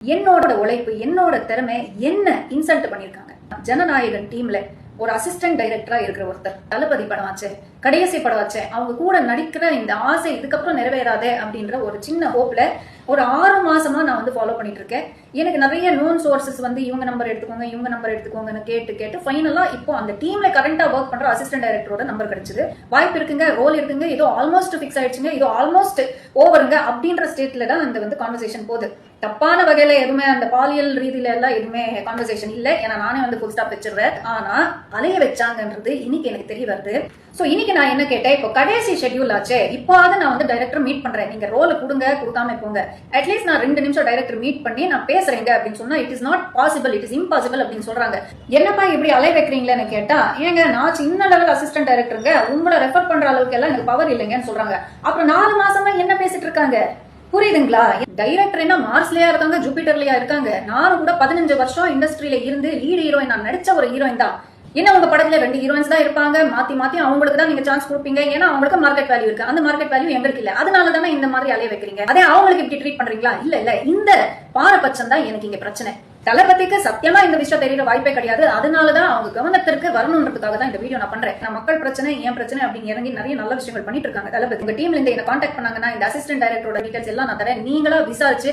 என்னோட உழைப்பு, என்னோட திறமை என்ன இன்சல்ட் பண்ணிருக்காங்க. ஜனநாயகன் டீம்ல ஒரு அசிஸ்டன்ட் டைரக்டரா இருக்கிற ஒருத்தர் தளபதி படம் ஆச்சு, கடைசி படம் ஆச்சு, அவங்க கூட நடிக்கிற இந்த ஆசை இதுக்கப்புறம் நிறைவேறாதே அப்படின்ற ஒரு சின்ன ஹோப்ல ஒரு 6 மாசமா நான் வந்து ஃபாலோ பண்ணிட்டு இருக்கேன். எனக்கு நிறைய நோன் சோர்சஸ் வந்து இவங்க நம்பர் எடுத்துக்கோங்க, இவங்க நம்பர் எடுத்துக்கோங்கன்னு கேட்டு ஃபைனலா இப்போ அந்த டீம்ல கரண்டா ஒர்க் பண்ற அசிஸ்டன்ட் டைரக்டரோட நம்பர் கிடைச்சது. வாய்ப்பு இருக்குங்க, ரோல் இருக்குங்க, ஏதோ ஆல்மோஸ்ட் பிக்ஸ் ஆயிடுச்சுங்க, ஏதோ ஆல்மோஸ்ட் ஓவருங்க அப்படின்ற ஸ்டேட்ல தான் அந்த வந்து கான்வர்சேஷன் போகுது. தப்பான வகையில எதுவுமே அந்த பாலியல் ரீதியில எல்லாம் எதுவுமே கான்வர்சேஷன் இல்ல. ஏன்னா நானே வந்து ஃபுல் ஸ்டாப் வச்சிருவேன். ஆனா அலைய வச்சாங்கன்றது இன்னைக்கு எனக்கு தெரிய வருது. சோ இன்னைக்கு நான் என்ன கேட்டேன், இப்போ கடைசி ஷெட்யூல் ஆச்சு, இப்போது நான் வந்து டைரக்டர் மீட் பண்றேன், நீங்க ரோல கொடுங்க, கொடுக்காம போங்க, அட்லீஸ்ட் நான் 2 நிமிஷம் டைரக்டர் மீட் பண்ணி நான் பேசுறேங்க அப்படின்னு சொன்னா it is not possible, it is impossible அப்படின்னு சொல்றாங்க. என்னப்பா இப்படி அலைய வைக்கிறீங்களேன்னு கேட்டா, ஏங்க நான் சின்ன லெவல் அசிஸ்டன்ட் டைரக்டருங்க, உங்களை ரெஃபர் பண்ற அளவுக்கு எல்லாம் எனக்கு பவர் இல்லைங்கன்னு சொல்றாங்க. அப்புறம் 4 மாசமா என்ன பேசிட்டு இருக்காங்க, புரியுதுங்களா? டைரக்டர் என்ன மார்ஸ்லயா இருக்காங்க, ஜூபிட்டர்லயா இருக்காங்க. நானும் கூட 15 வருஷம் இண்டஸ்ட்ரியில இருந்து லீட் ஹீரோயின் நான் நடிச்ச ஒரு ஹீரோயின் தான். என்ன உங்க படத்துல 2 ஹீரோயின்ஸ் தான் இருப்பாங்க, மாத்தி அவங்களுக்கு தான் நீங்க சான்ஸ் கொடுப்பீங்க, ஏன்னா அவங்களுக்கு மார்க்கெட் வேல்யூ இருக்கு. அந்த மார்க்கெட் வேல்யூ எங்களுக்கு இல்ல, அதனால தானே இந்த மாதிரி அலைய வைக்கிறீங்க. அதே அவங்களுக்கு இப்படி ட்ரீட் பண்றீங்களா? இல்ல இந்த பாரபட்சம் தான் எனக்கு இங்க பிரச்சனை. தளபதிக்கு சத்தியமா இந்த விஷயம் தெரியற வாய்ப்பே கிடையாது. அதனாலதான் அவங்க கவனத்திற்கு வரணுன்றதுக்காக தான் இந்த வீடியோ நான் பண்றேன். நான் மக்கள் பிரச்சனை, ஏன் பிரச்சனை அப்படின்னு இறங்கி நிறைய நல்ல விஷயங்கள் பண்ணிட்டு இருக்காங்க தளபதி. உங்க டீம்ல இருந்து என்ன கான்டாக்ட் பண்ணாங்கன்னா இந்த அசிஸ்டன்ட் டைரக்டரோட டீடைல்ஸ் எல்லாம் நான் தரேன். நீங்களா விசாரிச்சு